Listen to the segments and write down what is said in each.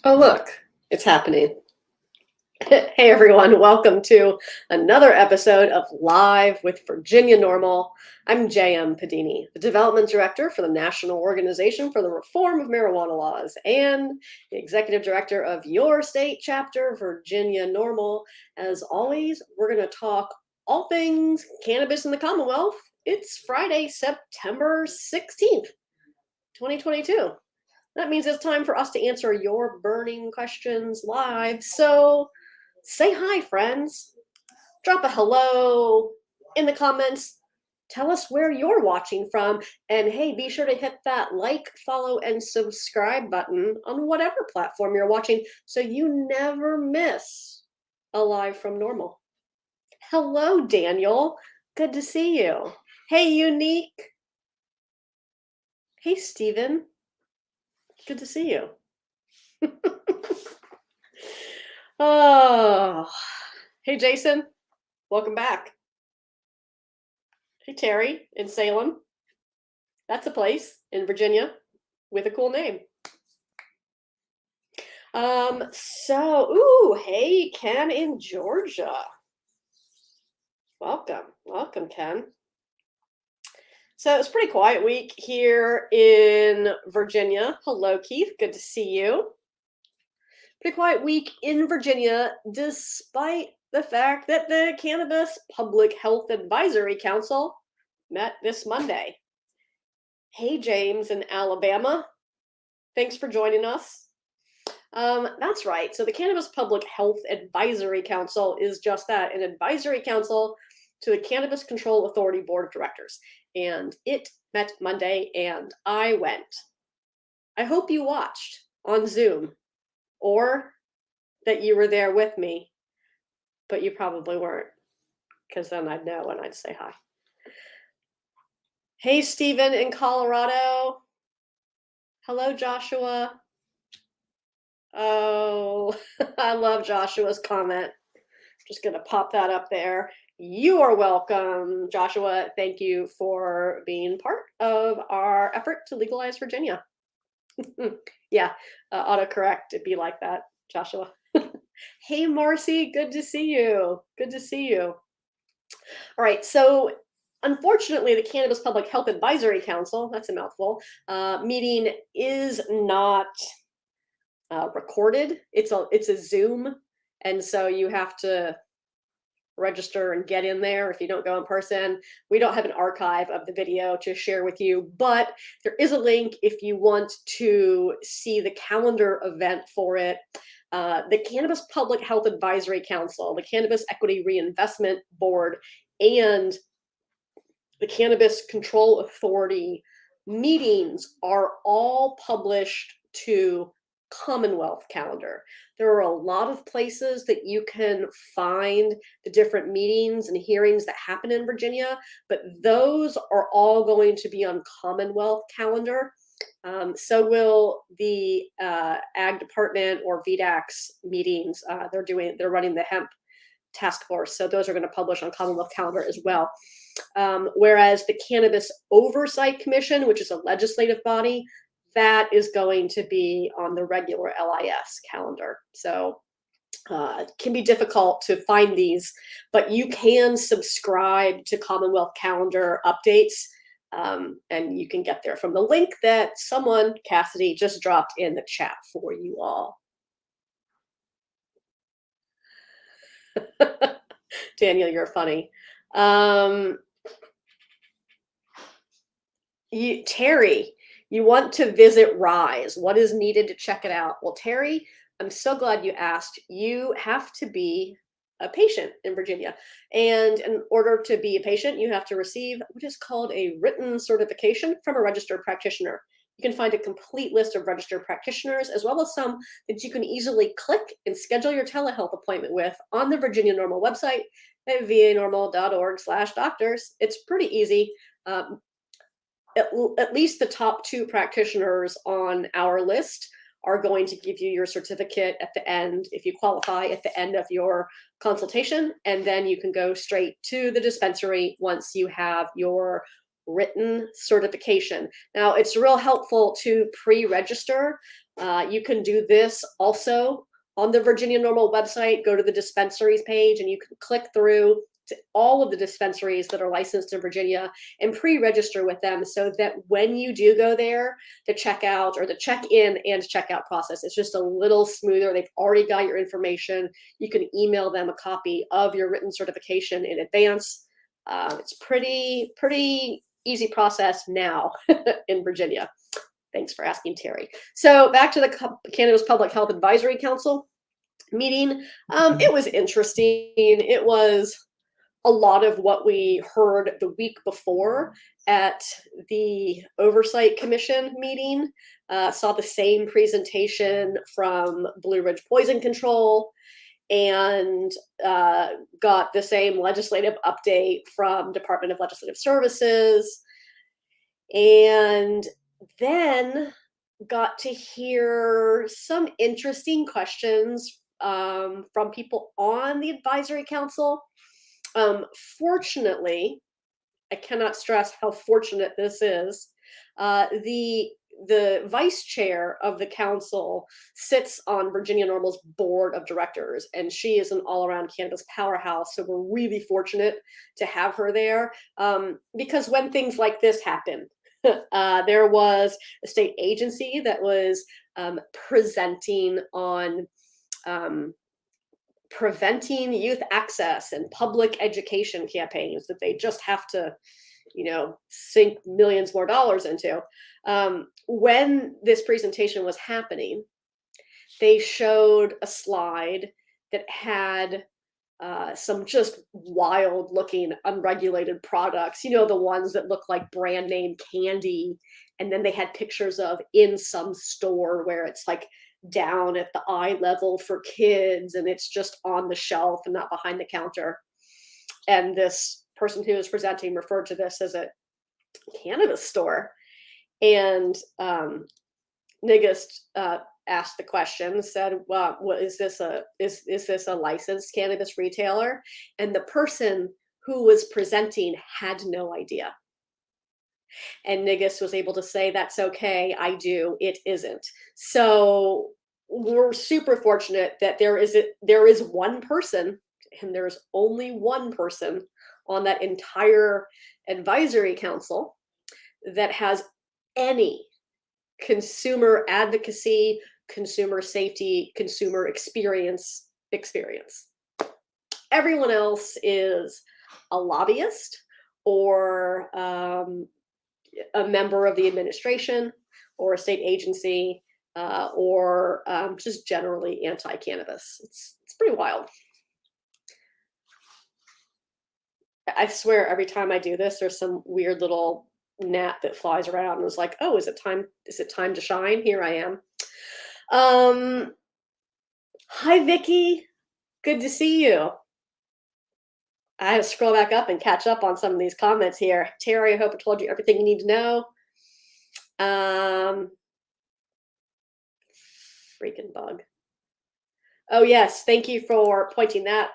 Oh, look, it's happening. Hey, everyone, welcome to another episode of Live with Virginia NORML. I'm J.M. Padini, the Development Director for the National Organization for the Reform of Marijuana Laws and the Executive Director of your state chapter, Virginia NORML. As always, we're going to talk all things cannabis in the Commonwealth. It's Friday, September 16th, 2022. That means it's time for us to answer your burning questions live. So say hi, friends. Drop a hello in the comments. Tell us where you're watching from. And hey, be sure to hit that like, follow, and subscribe button on whatever platform you're watching so you never miss a live from normal. Hello, Daniel. Good to see you. Hey, Unique. Hey, Steven. Good to see you. Oh, hey, Jason. Welcome back. Hey, Terry in Salem. That's a place in Virginia with a cool name. Hey, Ken in Georgia. Welcome, Ken. So it's a pretty quiet week here in Virginia. Hello, Keith. Good to see you. Pretty quiet week in Virginia, despite the fact that the Cannabis Public Health Advisory Council met this Monday. Hey, James in Alabama. Thanks for joining us. That's right. So the Cannabis Public Health Advisory Council is just that, an advisory council to the Cannabis Control Authority Board of Directors. And it met Monday, and I went. I hope you watched on Zoom, or that you were there with me, but you probably weren't, because then I'd know and I'd say hi. Hey, Stephen in Colorado. Hello, Joshua. Oh, I love Joshua's comment. Just going to pop that up there. You are welcome, Joshua. Thank you for being part of our effort to legalize Virginia. Yeah, autocorrect, it'd be like that, Joshua. Hey, Marcy, good to see you. Good to see you. All right, so unfortunately, the Cannabis Public Health Advisory Council, that's a mouthful, meeting is not recorded. It's a Zoom, and so you have to register and get in there if you don't go in person. We don't have an archive of the video to share with you, but there is a link if you want to see the calendar event for it. The Cannabis Public Health Advisory Council, the Cannabis Equity Reinvestment Board, and the Cannabis Control Authority meetings are all published to Commonwealth calendar. There are a lot of places that you can find the different meetings and hearings that happen in Virginia, but those are all going to be on Commonwealth calendar. So will the Ag Department or VDAC's meetings. They're running the hemp task force, so those are going to publish on Commonwealth calendar as well. Whereas the Cannabis Oversight Commission, which is a legislative body, that is going to be on the regular LIS calendar. So it can be difficult to find these, but you can subscribe to Commonwealth calendar updates, and you can get there from the link that someone, Cassidy, just dropped in the chat for you all. Daniel, you're funny. Terry, you want to visit Rise. What is needed to check it out? Well, Terry, I'm so glad you asked. You have to be a patient in Virginia. And in order to be a patient, you have to receive what is called a written certification from a registered practitioner. You can find a complete list of registered practitioners, as well as some that you can easily click and schedule your telehealth appointment with on the Virginia NORML website at vanorml.org/doctors. It's pretty easy. At least the top 2 practitioners on our list are going to give you your certificate at the end, if you qualify, at the end of your consultation, and then you can go straight to the dispensary once you have your written certification. Now, it's real helpful to pre-register You can do this also on the Virginia NORML website. Go to the dispensaries page and you can click through to all of the dispensaries that are licensed in Virginia and pre-register with them, so that when you do go there, the checkout or the check-in and checkout process is just a little smoother. They've already got your information. You can email them a copy of your written certification in advance. It's pretty easy process now in Virginia. Thanks for asking, Terry. So back to the Cannabis Public Health Advisory Council meeting. It was interesting. It was a lot of what we heard the week before at the Oversight Commission meeting. Saw the same presentation from Blue Ridge Poison Control, and got the same legislative update from Department of Legislative Services, and then got to hear some interesting questions from people on the advisory council. Fortunately, I cannot stress how fortunate this is. The vice chair of the council sits on Virginia NORML's board of directors, and she is an all-around cannabis powerhouse. So we're really fortunate to have her there, because when things like this happen, there was a state agency that was presenting on preventing youth access and public education campaigns that they just have to, sink millions more dollars into. When this presentation was happening, they showed a slide that had some just wild looking unregulated products, the ones that look like brand name candy. And then they had pictures of in some store where it's like down at the eye level for kids and it's just on the shelf and not behind the counter. And this person who was presenting referred to this as a cannabis store. And Nigist asked the question, said, "Well, what is this? Is this a licensed cannabis retailer?" And the person who was presenting had no idea. And Nigist was able to say, "That's okay. I do. It isn't." So we're super fortunate that there is one person, and there's only one person on that entire advisory council that has any consumer advocacy, consumer safety, consumer experience. Everyone else is a lobbyist or a member of the administration or a state agency or just generally anti-cannabis. It's pretty wild. I swear every time I do this, there's some weird little gnat that flies around and is like, "Oh, is it time to shine?" Here I am. Hi, Vicky. Good to see you. I have to scroll back up and catch up on some of these comments here. Terry, I hope I told you everything you need to know. Freaking bug. Oh, yes. Thank you for pointing that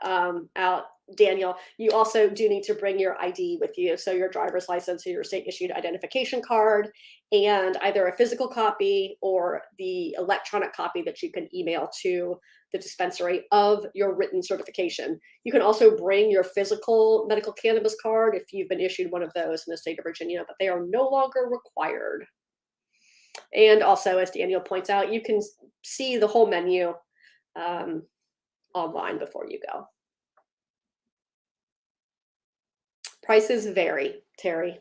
out, Daniel. You also do need to bring your ID with you. So your driver's license or your state issued identification card, and either a physical copy or the electronic copy that you can email to the dispensary of your written certification. You can also bring your physical medical cannabis card if you've been issued one of those in the state of Virginia, but they are no longer required. And also, as Daniel points out, you can see the whole menu online before you go. Prices vary, Terry.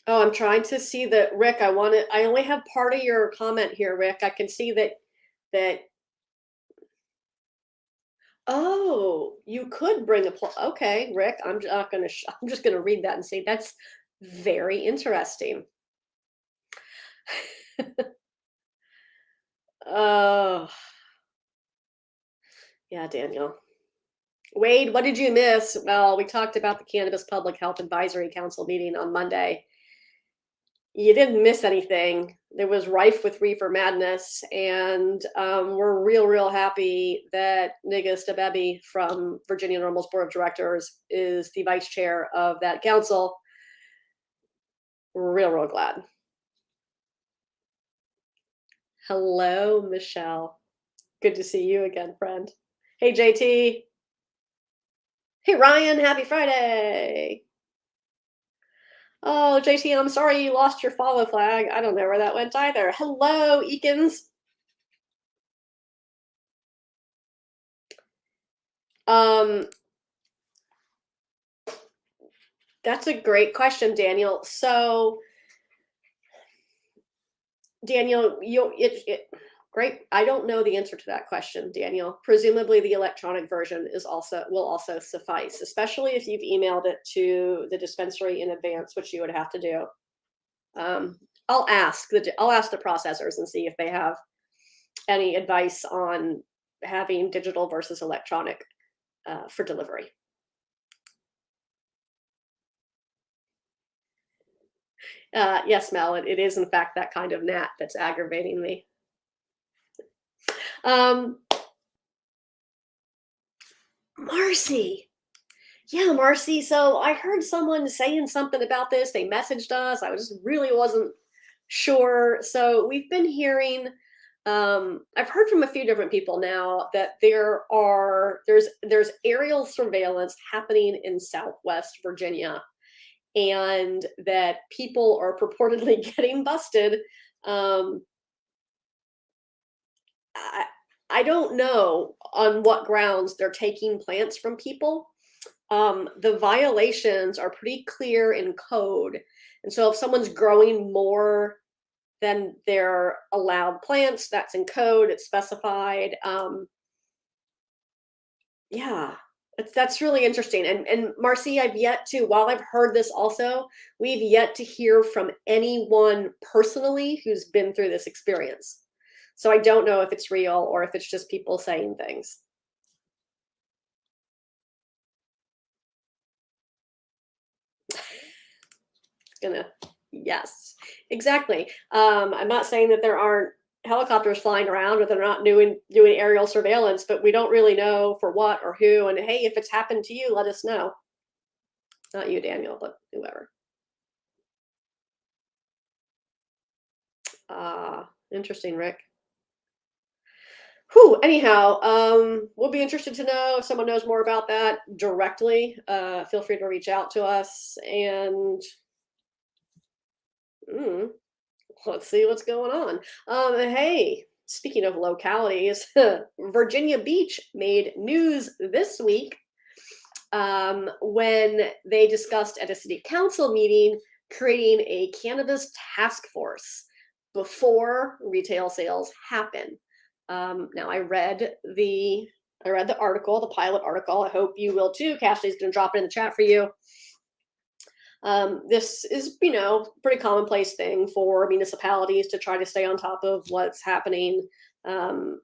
Oh, I'm trying to see that, Rick. I only have part of your comment here, Rick. I can see that. Oh, you could bring okay, Rick. I'm just gonna read that and say that's very interesting. Oh, yeah, Daniel. Wade, what did you miss? Well, we talked about the Cannabis Public Health Advisory Council meeting on Monday. you didn't miss anything. It was rife with reefer madness, and we're real happy that Niga Stabebi from Virginia NORML's board of directors is the vice chair of that council. We're real glad. Hello, Michelle. Good to see you again, friend. Hey, JT. Hey, Ryan. Happy Friday. Oh, JT, I'm sorry you lost your follow flag. I don't know where that went either. Hello, Eakins. That's a great question, Daniel. So, Daniel, great. I don't know the answer to that question, Daniel. Presumably, the electronic version will also suffice, especially if you've emailed it to the dispensary in advance, which you would have to do. I'll ask the processors and see if they have any advice on having digital versus electronic for delivery. Yes, Mel, it is in fact that kind of gnat that's aggravating me. Marcy. Yeah, Marcy. So I heard someone saying something about this. They messaged us. I really wasn't sure. So we've been hearing, I've heard from a few different people now that there's aerial surveillance happening in Southwest Virginia, and that people are purportedly getting busted. I don't know on what grounds they're taking plants from people. The violations are pretty clear in code. And so if someone's growing more than their allowed plants, that's in code, it's specified. Yeah, that's really interesting. And Marcy, while I've heard this also, we've yet to hear from anyone personally who's been through this experience. So I don't know if it's real or if it's just people saying things. Yes, exactly. I'm not saying that there aren't helicopters flying around or they're not doing aerial surveillance, but we don't really know for what or who. And hey, if it's happened to you, let us know. Not you, Daniel, but whoever. Interesting, Rick. Whew, anyhow, we'll be interested to know if someone knows more about that directly. Feel free to reach out to us, and let's see what's going on. Hey, speaking of localities, Virginia Beach made news this week when they discussed at a city council meeting creating a cannabis task force before retail sales happen. Now I read the article, the pilot article. I hope you will too. Cassidy's going to drop it in the chat for you. This is, pretty commonplace thing for municipalities to try to stay on top of what's happening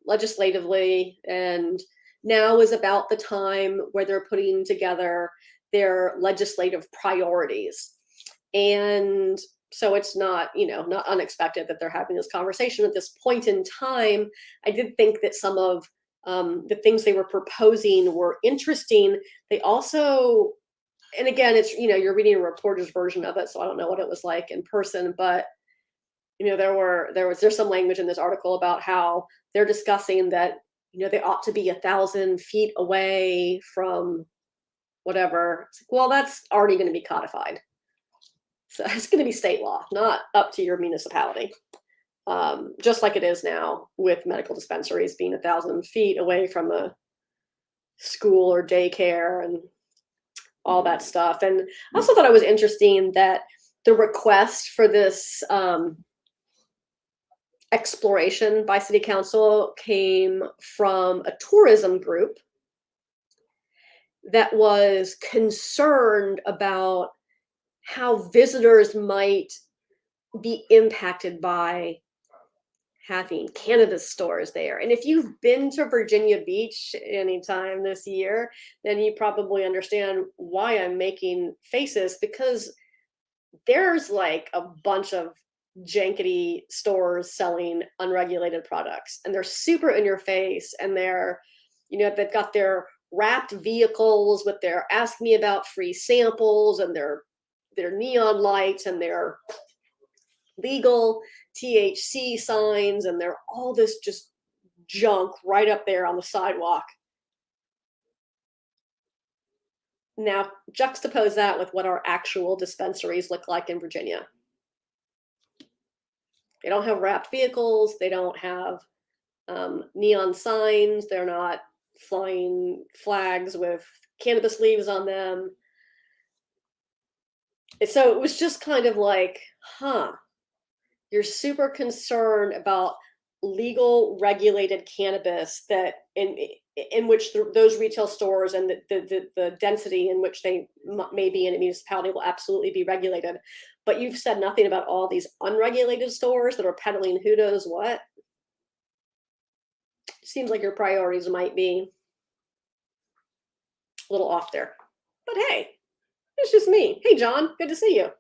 legislatively. And now is about the time where they're putting together their legislative priorities. And so it's not, not unexpected that they're having this conversation at this point in time. I did think that some of the things they were proposing were interesting. They also, and again, it's, you're reading a reporter's version of it, so I don't know what it was like in person, but there's some language in this article about how they're discussing that, they ought to be 1,000 feet away from whatever. It's like, well, that's already going to be codified. So it's going to be state law, not up to your municipality. Just like it is now with medical dispensaries being 1,000 feet away from a school or daycare and all that stuff. And I also thought it was interesting that the request for this exploration by city council came from a tourism group that was concerned about how visitors might be impacted by having cannabis stores there. And if you've been to Virginia Beach anytime this year, then you probably understand why I'm making faces, because there's like a bunch of jankety stores selling unregulated products, and they're super in your face, and they've got their wrapped vehicles with their ask me about free samples and their neon lights and their legal THC signs, and they're all this just junk right up there on the sidewalk. Now, juxtapose that with what our actual dispensaries look like in Virginia. They don't have wrapped vehicles. They don't have neon signs. They're not flying flags with cannabis leaves on them. So it was just kind of like, you're super concerned about legal regulated cannabis that in which those retail stores and the density in which they may be in a municipality will absolutely be regulated. But you've said nothing about all these unregulated stores that are peddling who knows what. Seems like your priorities might be a little off there. But hey, it's just me. Hey, John, good to see you.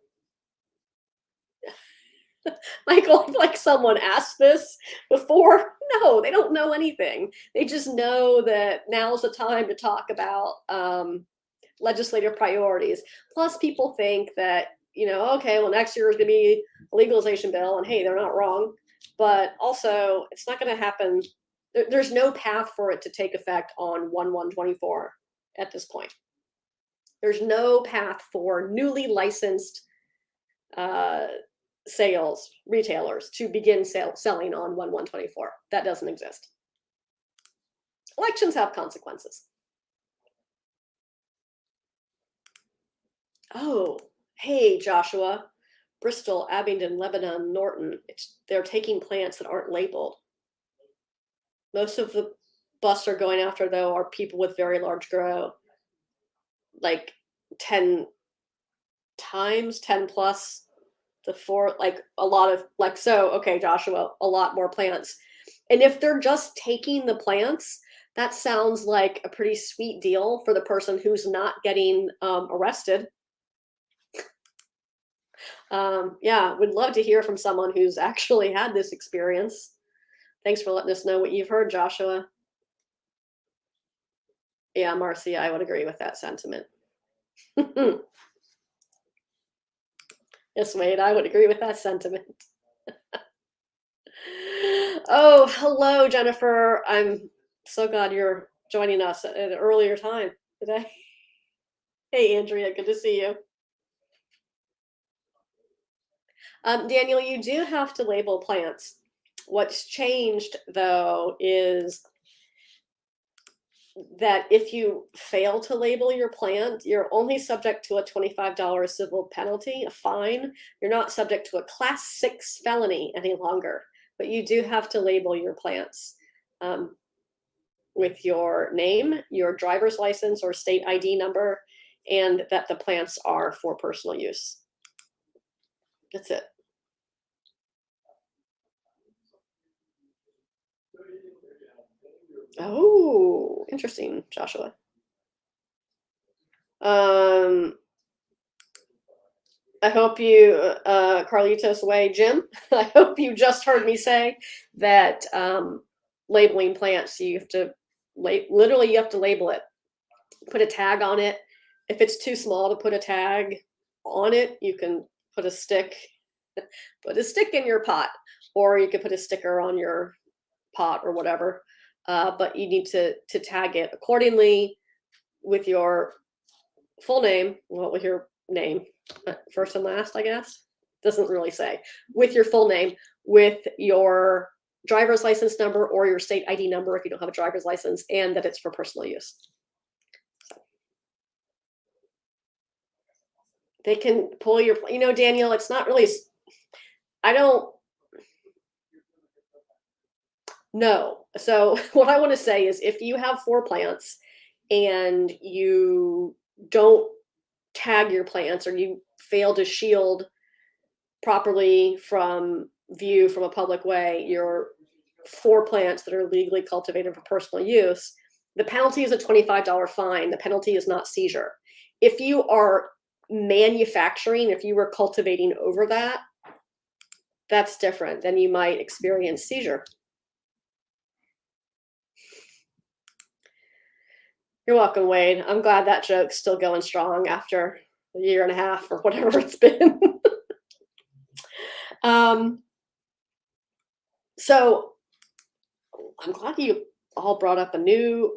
Michael, like someone asked this before. No, they don't know anything. They just know that now's the time to talk about legislative priorities. Plus, people think that, okay, well, next year is going to be a legalization bill, and hey, they're not wrong. But also, it's not going to happen. There's no path for it to take effect on 1/1/24 at this point. There's no path for newly licensed retailers to begin selling on 1/1/24. That doesn't exist. Elections have consequences. Oh, hey, Joshua. Bristol, Abingdon, Lebanon, Norton. They're taking plants that aren't labeled. Most of the busts are going after, though, are people with very large grow, like 10 times, 10 plus the four, like a lot of, like, so, okay, Joshua, a lot more plants. And if they're just taking the plants, that sounds like a pretty sweet deal for the person who's not getting arrested. Yeah, would love to hear from someone who's actually had this experience. Thanks for letting us know what you've heard, Joshua. Yeah, Marcia, I would agree with that sentiment. Yes, Wade, I would agree with that sentiment. Oh, hello, Jennifer. I'm so glad you're joining us at an earlier time today. Hey, Andrea, good to see you. Daniel, you do have to label plants. What's changed, though, is that if you fail to label your plant, you're only subject to a $25 civil penalty, a fine. You're not subject to a Class 6 felony any longer, but you do have to label your plants with your name, your driver's license or state ID number, and that the plants are for personal use. That's it. Oh, interesting, Joshua. I hope you, Carlitos Way, Jim, I hope you just heard me say that labeling plants, you have to, literally you have to label it, put a tag on it. If it's too small to put a tag on it, you can put a stick in your pot, or you could put a sticker on your pot or whatever. But you need to tag it accordingly with your full name, well, with your name, first and last, I guess. Doesn't really say. With your full name, with your driver's license number or your state ID number if you don't have a driver's license, and that it's for personal use. So. They can pull your, Daniel, it's not really, I don't know. So what I want to say is if you have 4 plants and you don't tag your plants or you fail to shield properly from view from a public way your 4 plants that are legally cultivated for personal use, the penalty is a $25 fine. The penalty is not seizure. If you are manufacturing, if you were cultivating over that, that's different. Then you might experience seizure. You're welcome, Wade. I'm glad that joke's still going strong after a year and a half or whatever it's been. So I'm glad you all brought up a new.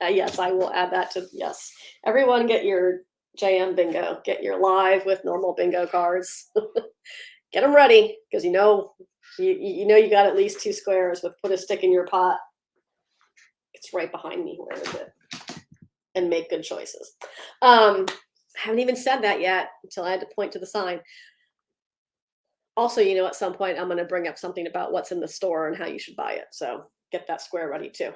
Yes, I will add that to yes. Everyone, get your JM bingo. Get your live with normal bingo cards. Get them ready because you know you got at least 2 squares with put a stick in your pot. It's right behind me. Where is it? And make good choices. I haven't even said that yet until I had to point to the sign. Also, at some point I'm going to bring up something about what's in the store and how you should buy it. So get that square ready too.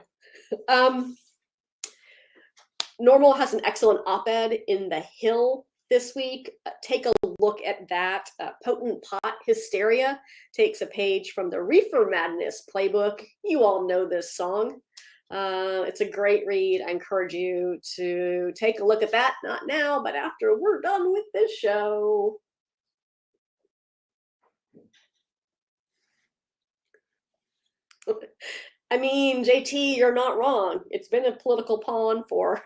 NORML has an excellent op-ed in The Hill this week. Take a look at that. Potent Pot Hysteria takes a page from the Reefer Madness playbook. You all know this song. It's a great read. I encourage you to take a look at that, not now, but after we're done with this show. I mean, JT, you're not wrong. It's been a political pawn for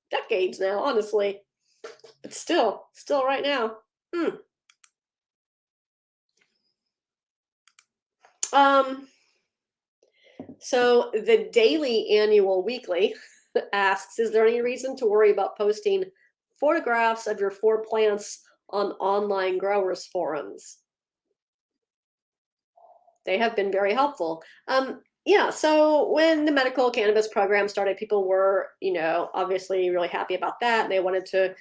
decades now, honestly. But still right now. So the daily, annual, weekly asks, is there any reason to worry about posting photographs of your 4 plants on online growers forums? They have been very helpful. Yeah, so when the medical cannabis program started, people were, obviously really happy about that. They wanted to,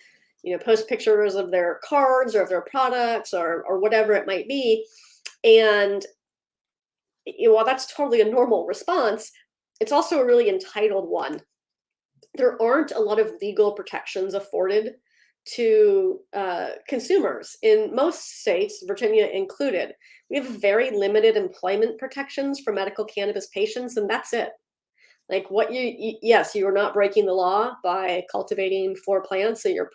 post pictures of their cards or of their products or whatever it might be. And while that's totally a normal response, it's also a really entitled one. There aren't a lot of legal protections afforded to consumers in most states, Virginia included. We have very limited employment protections for medical cannabis patients, and that's it. Like yes, you are not breaking the law by cultivating 4 plants at your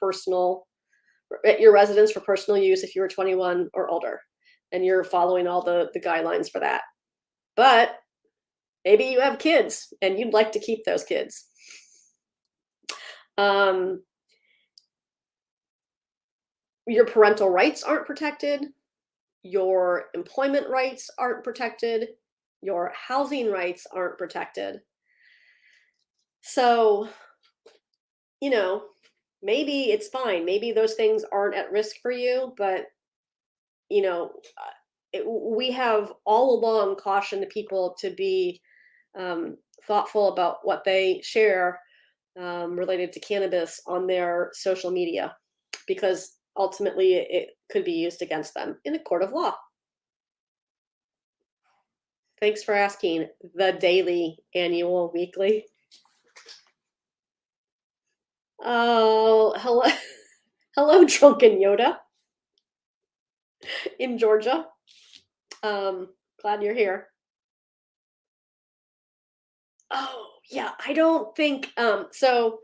residence for personal use if you were 21 or older, and you're following all the guidelines for that. But maybe you have kids and you'd like to keep those kids. Your parental rights aren't protected. Your employment rights aren't protected. Your housing rights aren't protected. So, maybe it's fine. Maybe those things aren't at risk for you, but, we have all along cautioned people to be thoughtful about what they share related to cannabis on their social media, because ultimately it could be used against them in a court of law. Thanks for asking. The daily, annual, weekly. Oh, hello, drunken Yoda in Georgia. Glad you're here. Oh, yeah, I don't think so.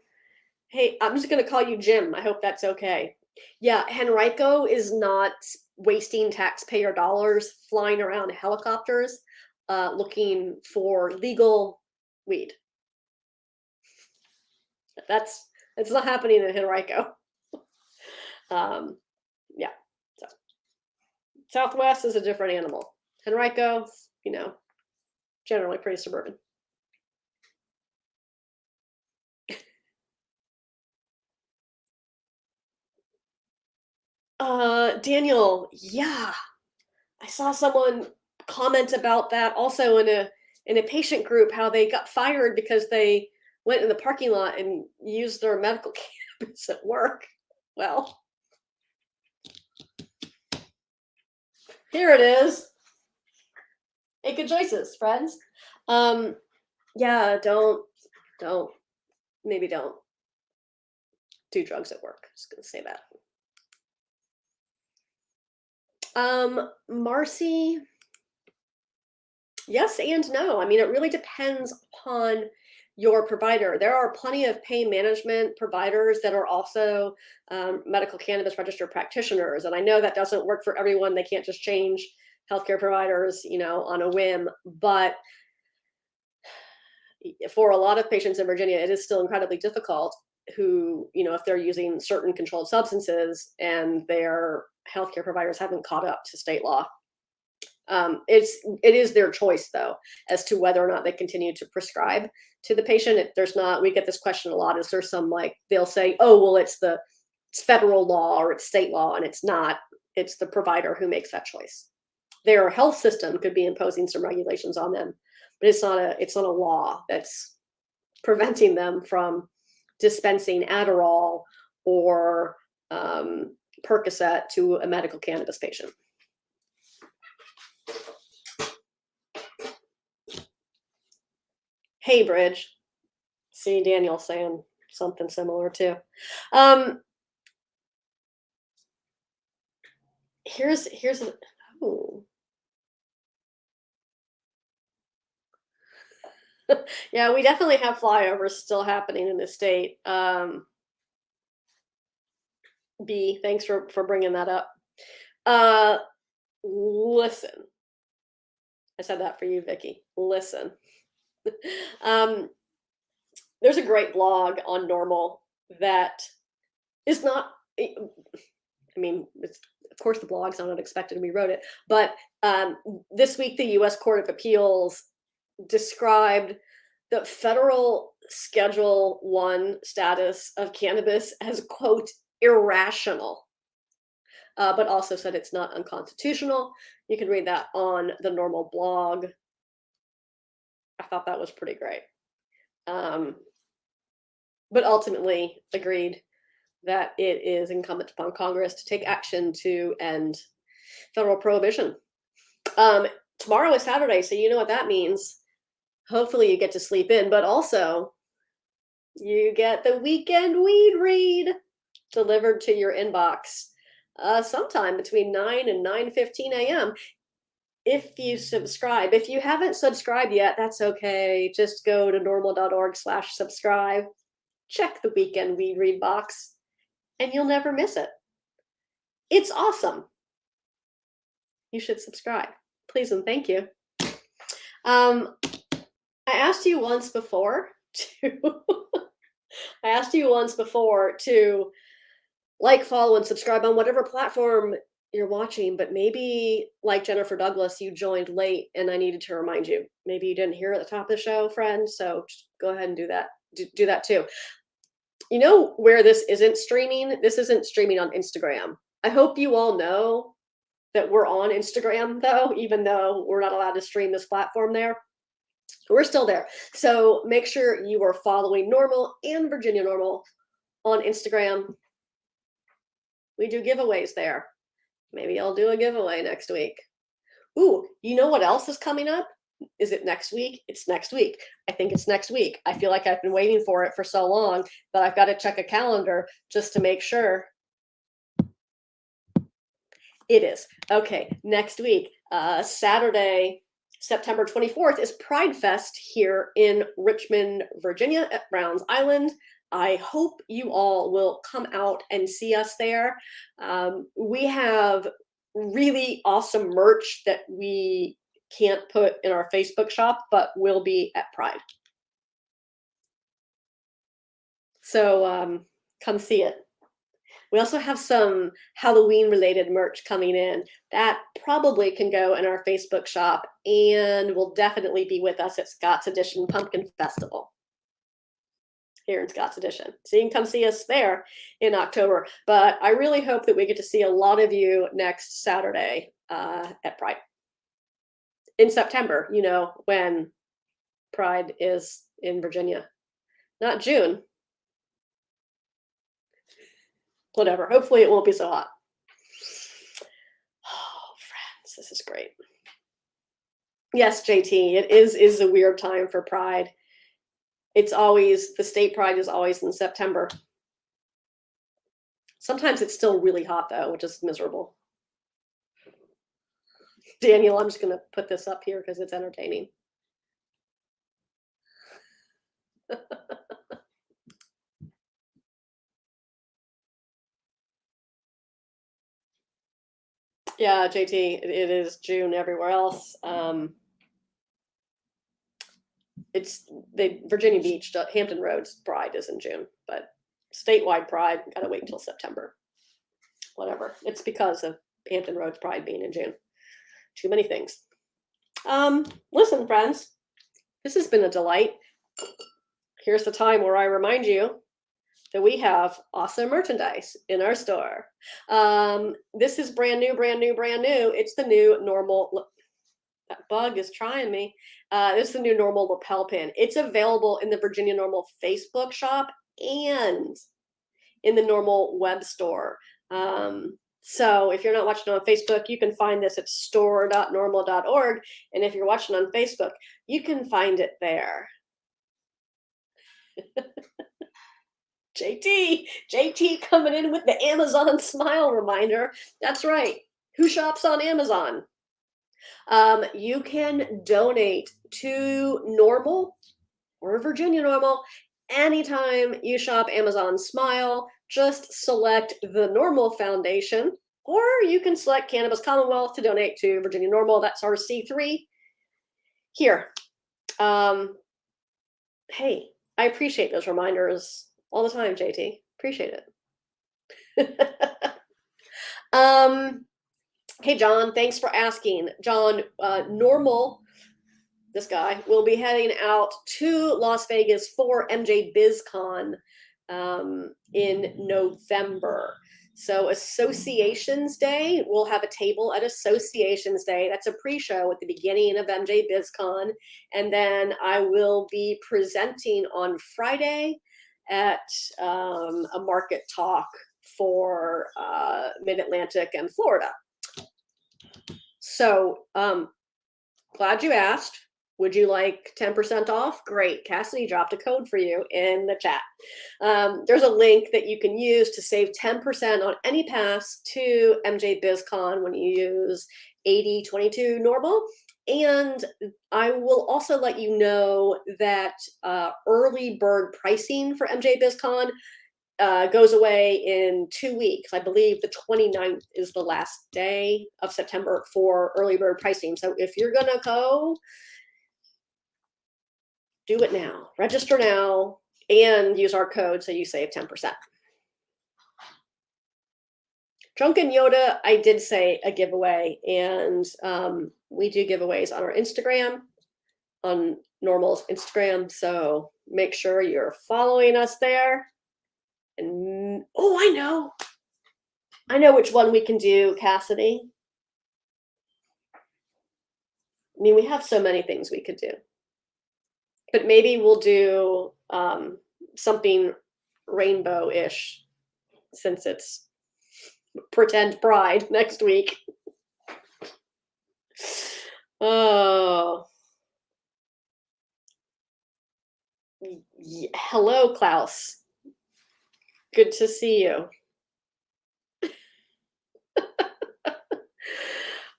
Hey, I'm just gonna call you Jim. I hope that's okay. Yeah, Henrico is not wasting taxpayer dollars flying around helicopters looking for legal weed. That's not happening in Henrico. Yeah, so Southwest is a different animal. Henrico, generally pretty suburban. Daniel, yeah, I saw someone comment about that also in a patient group, how they got fired because they went in the parking lot and used their medical cannabis at work. Well, here it is. Make good choices, friends. Yeah, don't maybe don't do drugs at work. Just gonna say that. Marcy, yes and no. I mean, it really depends upon your provider. There are plenty of pain management providers that are also medical cannabis registered practitioners. And I know that doesn't work for everyone. They can't just change healthcare providers, on a whim. But for a lot of patients in Virginia, it is still incredibly difficult who, if they're using certain controlled substances and their healthcare providers haven't caught up to state law. It is their choice though, as to whether or not they continue to prescribe to the patient. We get this question a lot. Is there some, they'll say, oh, well, it's federal law or it's state law, and it's not. It's the provider who makes that choice. Their health system could be imposing some regulations on them, but it's not a law that's preventing them from dispensing Adderall or Percocet to a medical cannabis patient. Hey, Bridge. See Daniel saying something similar too. Here's oh. Yeah, we definitely have flyovers still happening in the state. B, thanks for bringing that up. Listen. I said that for you, Vicky. Listen. There's a great blog on NORML that is not, of course the blog's not unexpected and we wrote it, but this week the U.S. Court of Appeals described the federal Schedule 1 status of cannabis as, quote, irrational, but also said it's not unconstitutional. You can read that on the NORML blog. I thought that was pretty great. But ultimately agreed that it is incumbent upon Congress to take action to end federal prohibition. Tomorrow is Saturday, so you know what that means. Hopefully you get to sleep in, but also you get the weekend weed read delivered to your inbox sometime between 9 and 9:15 a.m. If you subscribe. If you haven't subscribed yet, that's okay. Just go to norml.org/subscribe. Check the weekend weed read box, and you'll never miss it. It's awesome. You should subscribe. Please and thank you. I asked you once before to like, follow, and subscribe on whatever platform you're watching, but maybe like Jennifer Douglas, you joined late and I needed to remind you. Maybe you didn't hear at the top of the show, friend. So just go ahead and do that. Do that too. You know where this isn't streaming? This isn't streaming on Instagram. I hope you all know that we're on Instagram though, even though we're not allowed to stream this platform there. We're still there. So make sure you are following NORML and Virginia NORML on Instagram. We do giveaways there. Maybe I'll do a giveaway next week. Ooh, you know what else is coming up? Is it next week? It's next week. I think it's next week. I feel like I've been waiting for it for so long that I've got to check a calendar just to make sure. It is. Okay, next week, Saturday, September 24th is Pride Fest here in Richmond, Virginia at Browns Island. I hope you all will come out and see us there. We have really awesome merch that we can't put in our Facebook shop, but will be at Pride. So come see it. We also have some Halloween-related merch coming in that probably can go in our Facebook shop and will definitely be with us at Scott's Edition Pumpkin Festival here in Scott's Edition. So you can come see us there in October. But I really hope that we get to see a lot of you next Saturday at Pride. In September, when Pride is in Virginia. Not June. Whatever. Hopefully it won't be so hot. Oh, friends, this is great. Yes, JT, it is a weird time for Pride. The state Pride is always in September. Sometimes it's still really hot though, which is miserable. Daniel, I'm just going to put this up here because it's entertaining. Yeah, JT, it is June everywhere else. It's the Virginia Beach, Hampton Roads Pride is in June, but statewide Pride gotta wait until September. Whatever. It's because of Hampton Roads Pride being in June. Too many things. Listen, friends, this has been a delight. Here's the time where I remind you that we have awesome merchandise in our store. This is brand new, brand new, brand new. It's the new normal. That bug is trying me. This is the new normal lapel pin. It's available in the Virginia NORML Facebook shop and in the normal web store. So if you're not watching on Facebook, you can find this at store.normal.org. And if you're watching on Facebook, you can find it there. JT coming in with the Amazon smile reminder. That's right. Who shops on Amazon? You can donate to NORML or Virginia NORML anytime you shop Amazon Smile. Just select the NORML Foundation, or you can select Cannabis Commonwealth to donate to Virginia NORML. That's our C3 here. Hey, I appreciate those reminders all the time, JT. Appreciate it. Hey, John, thanks for asking. John, NORML, this guy, will be heading out to Las Vegas for MJ BizCon in November. So Associations Day, we'll have a table at Associations Day. That's a pre-show at the beginning of MJ BizCon. And then I will be presenting on Friday at a market talk for Mid-Atlantic and Florida. So glad you asked. Would you like 10% off? Great. Cassidy dropped a code for you in the chat. There's a link that you can use to save 10% on any pass to MJ BizCon when you use 8022 NORML. And I will also let you know that early bird pricing for MJ BizCon goes away in 2 weeks. I believe the 29th is the last day of September for early bird pricing. So if you're going to go, do it now. Register now and use our code so you save 10%. Drunken Yoda, I did say a giveaway, and we do giveaways on our Instagram, on NORML's Instagram. So make sure you're following us there. And oh, I know which one we can do, Cassidy. I mean, we have so many things we could do. But maybe we'll do something rainbow-ish since it's pretend Pride next week. Oh. Hello, Klaus. Good to see you.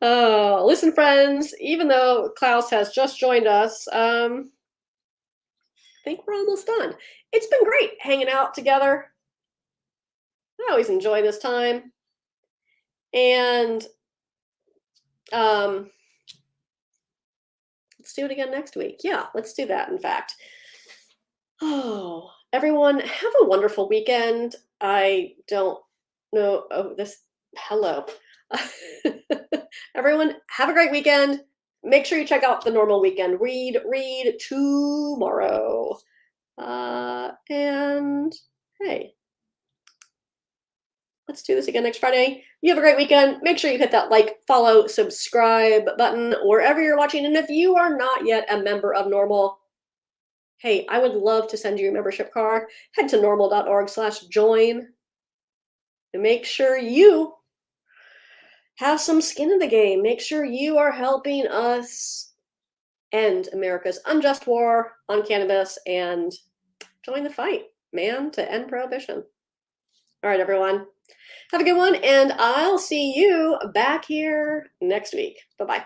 Oh, listen, friends, even though Klaus has just joined us, I think we're almost done. It's been great hanging out together. I always enjoy this time. And let's do it again next week. Yeah, let's do that, in fact. Oh, everyone, have a wonderful weekend. I don't know. Oh, hello. Everyone, have a great weekend. Make sure you check out the NORML Weekend Read tomorrow. And hey, let's do this again next Friday. You have a great weekend. Make sure you hit that like, follow, subscribe button wherever you're watching. And if you are not yet a member of NORML, hey, I would love to send you a membership card. Head to normal.org/join and make sure you have some skin in the game. Make sure you are helping us end America's unjust war on cannabis and join the fight, man, to end prohibition. All right, everyone. Have a good one, and I'll see you back here next week. Bye-bye.